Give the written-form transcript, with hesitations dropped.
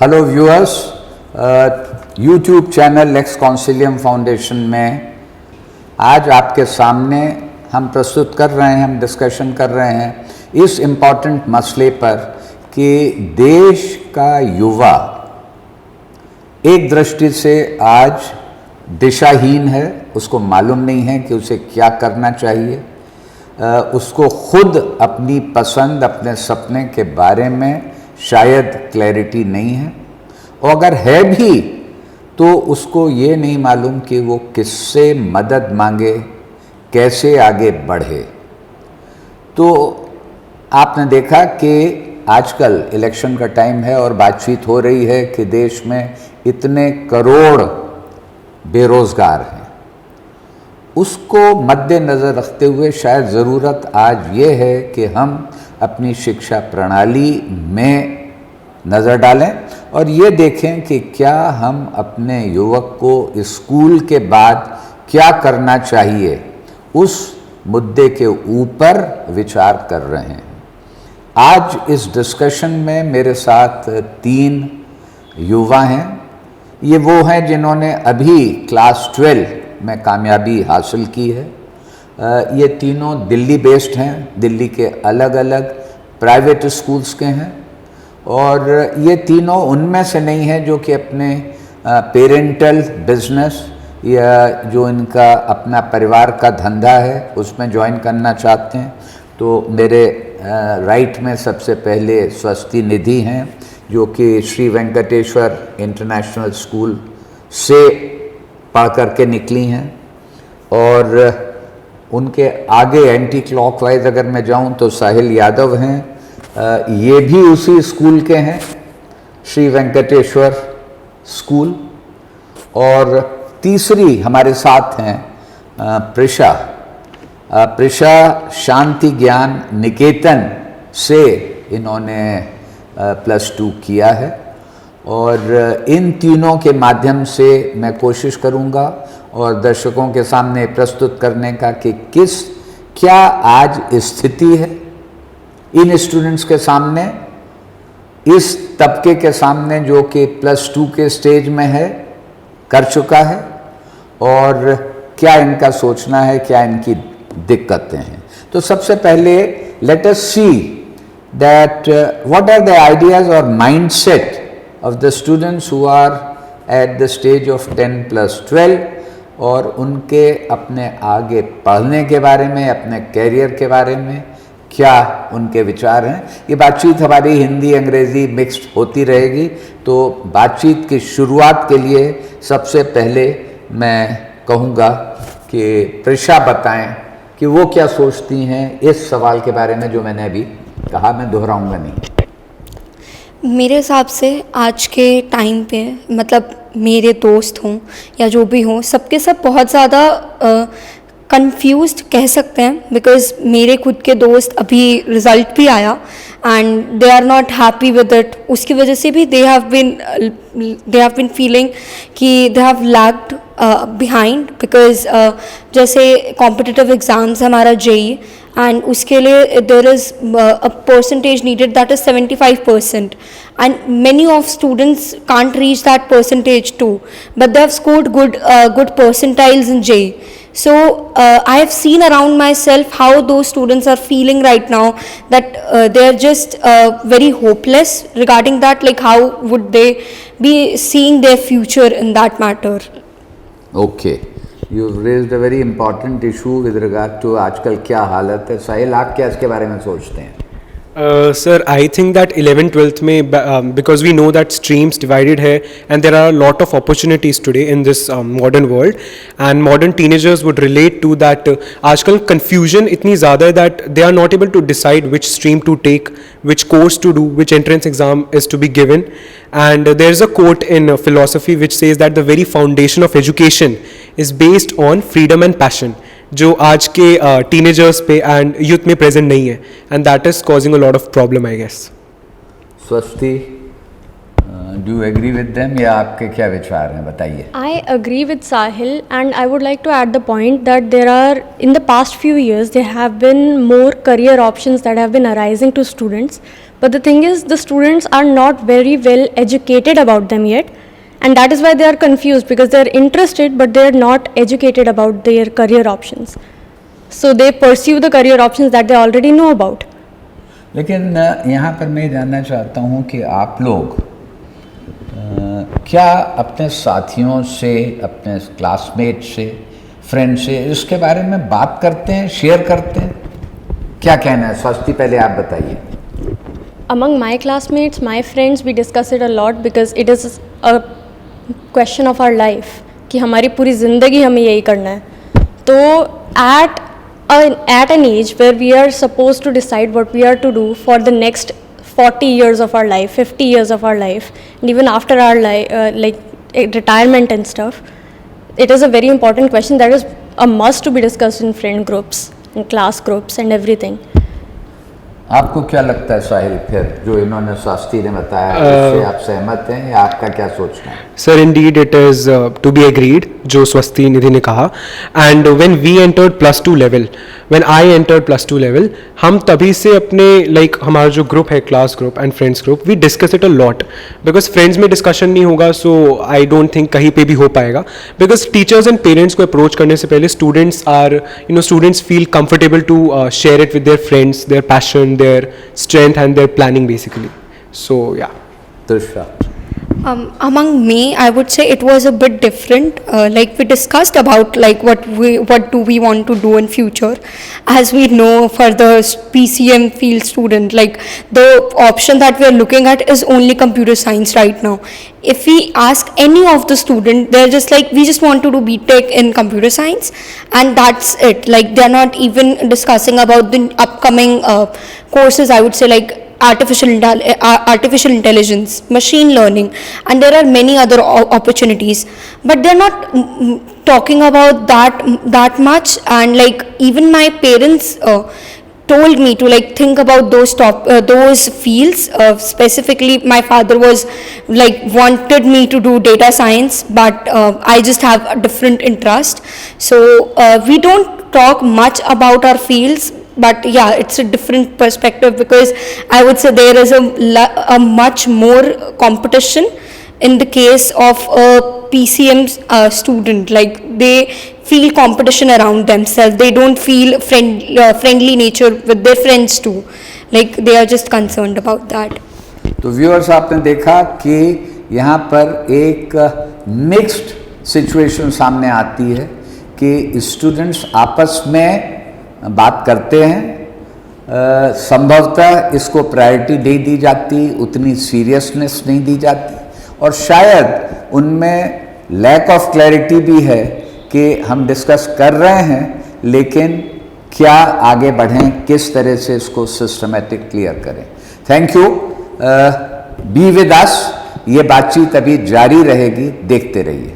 Hello viewers, YouTube channel Lex Consilium foundation में आज आपके सामने हम प्रस्तुत कर रहे हैं, हम डिस्कशन कर रहे हैं इस इम्पॉर्टेंट मसले पर कि देश का युवा एक दृष्टि से आज दिशाहीन है, उसको मालूम नहीं है कि उसे क्या करना चाहिए, उसको खुद अपनी पसंद, अपने सपने के बारे में शायद क्लैरिटी नहीं है, और अगर है भी तो उसको ये नहीं मालूम कि वो किससे मदद मांगे, कैसे आगे बढ़े। तो आपने देखा कि आजकल इलेक्शन का टाइम है और बातचीत हो रही है कि देश में इतने करोड़ बेरोज़गार हैं। उसको मद्देनज़र रखते हुए शायद ज़रूरत आज ये है कि हम अपनी शिक्षा प्रणाली में नज़र डालें और ये देखें कि क्या हम अपने युवक को स्कूल के बाद क्या करना चाहिए, उस मुद्दे के ऊपर विचार कर रहे हैं। आज इस डिस्कशन में मेरे साथ 3 युवा हैं। ये वो हैं जिन्होंने अभी क्लास 12 में कामयाबी हासिल की है। ये तीनों दिल्ली बेस्ड हैं, दिल्ली के अलग अलग प्राइवेट स्कूल्स के हैं, और ये तीनों उनमें से नहीं हैं जो कि अपने पेरेंटल बिजनेस या जो इनका अपना परिवार का धंधा है उसमें ज्वाइन करना चाहते हैं। तो मेरे राइट में सबसे पहले स्वस्ति निधि हैं जो कि श्री वेंकटेश्वर इंटरनेशनल स्कूल से पढ़ करके निकली हैं, और उनके आगे एंटी क्लॉकवाइज अगर मैं जाऊं तो साहिल यादव हैं, ये भी उसी स्कूल के हैं, श्री वेंकटेश्वर स्कूल। और तीसरी हमारे साथ हैं प्रिशा शांति ज्ञान निकेतन से इन्होंने +2 किया है, और इन तीनों के माध्यम से मैं कोशिश करूंगा और दर्शकों के सामने प्रस्तुत करने का कि क्या आज स्थिति है इन स्टूडेंट्स के सामने, इस तबके के सामने जो कि +2 के स्टेज में है, कर चुका है, और क्या इनका सोचना है, क्या इनकी दिक्कतें हैं। तो सबसे पहले let us see that what are the ideas और mindset of the students who are at the stage of 10+12, और उनके अपने आगे पढ़ने के बारे में, अपने कैरियर के बारे में क्या उनके विचार हैं। ये बातचीत हमारी हिंदी अंग्रेज़ी मिक्स्ड होती रहेगी। तो बातचीत की शुरुआत के लिए सबसे पहले मैं कहूँगा कि प्रिशा बताएं कि वो क्या सोचती हैं इस सवाल के बारे में जो मैंने अभी कहा, मैं दोहराऊँगा नहीं। मेरे हिसाब से आज के टाइम पे मतलब मेरे दोस्त हों या जो भी हों, सबके सब बहुत ज़्यादा कंफ्यूज्ड कह सकते हैं, बिकॉज़ मेरे खुद के दोस्त अभी रिज़ल्ट भी आया and they are not happy with it. उसकी वजह से भी दे हैव बीन फीलिंग कि they have lagged behind, because जैसे कॉम्पिटिटिव एग्ज़ाम्स हमारा जेई, and उसके लिए there is a percentage needed that is 75%, and many of students can't reach that percentage too, but they have scored good percentiles in JEE. So I have seen around myself how those students are feeling right now, that they are just very hopeless regarding that, like how would they be seeing their future in that matter. Okay, you've raised a very important issue with regard to आजकल क्या हालत है। साहिल, आप क्या इसके बारे में सोचते हैं? Sir, I think that 11th-12th में because we know that streams divided है, and there are a lot of opportunities today in this modern world, and modern teenagers would relate to that. आजकल confusion इतनी ज़्यादा है that they are not able to decide which stream to take, which course to do, which entrance exam is to be given. And there is a quote in philosophy which says that the very foundation of education is based on freedom and passion, जो आज के teenagers पे and youth में present नहीं है, and that is causing a lot of problem I guess. Swasti, do you agree with them या आपके क्या विचार हैं, बताइए। I agree with Sahil, and I would like to add the point that there are, in the past few years, there have been more career options that have been arising to students, But the thing is, the students are not very well educated about them yet, and that is why they are confused, because they are interested but they are not educated about their career options. So they pursue the career options that they already know about. लेकिन यहाँ पर मैं जानना चाहता हूँ कि आप लोग क्या अपने साथियों से, अपने क्लासमेट से, फ्रेंड से इसके बारे में बात करते हैं, शेयर करते हैं? क्या कहना है स्वस्ति, पहले आप बताइए. Among my classmates, my friends, we discuss it a lot because it is a question of our life कि हमारी पूरी ज़िंदगी हमें यही करना है. तो at an age where we are supposed to decide what we are to do for the next 40 years of our life, 50 years of our life, and even after our life, retirement and stuff, it is a very important question that is a must to be discussed in friend groups, in class groups and everything. आपको क्या लगता है साहिल, फिर जो इन्होंने शास्त्री ने बताया उससे आप सहमत हैं या आपका क्या सोचना है? Sir, indeed it is to be agreed जो स्वस्ति निधि ने कहा. And when we entered +2 level, when I entered +2 level, हम तभी से अपने हमारा जो ग्रुप है, class group and friends group, we discuss it a lot because friends में डिस्कशन नहीं होगा, so I don't think कहीं पे भी हो पाएगा, because टीचर्स एंड पेरेंट्स को अप्रोच करने से पहले students feel comfortable to share it with their friends, their passion, their strength and their planning basically. So yeah. Tushra. Among me, I would say it was a bit different. Like we discussed about what do we want to do in future. As we know, for the PCM field student, the option that we are looking at is only computer science right now. If we ask any of the student, they're just we just want to do BTech in computer science, and that's it. They're not even discussing about the upcoming courses. I would say artificial intelligence, machine learning, and there are many other opportunities, but they're not talking about that much. And even my parents told me to think about those fields. Specifically, my father was wanted me to do data science, but I just have a different interest. So we don't talk much about our fields. But yeah, it's a different perspective because I would say there is a much more competition in the case of a PCM student. They feel competition around themselves. They don't feel friendly nature with their friends too. They are just concerned about that. तो viewers, आपने देखा कि यहाँ पर एक mixed situation सामने आती है कि स्टूडेंट्स आपस में बात करते हैं, संभवतः इसको प्रायोरिटी नहीं दी जाती, उतनी सीरियसनेस नहीं दी जाती, और शायद उनमें लैक ऑफ क्लैरिटी भी है कि हम डिस्कस कर रहे हैं लेकिन क्या आगे बढ़ें, किस तरह से इसको सिस्टमेटिक क्लियर करें. Thank you. Be with us. ये बातचीत अभी जारी रहेगी, देखते रहिए.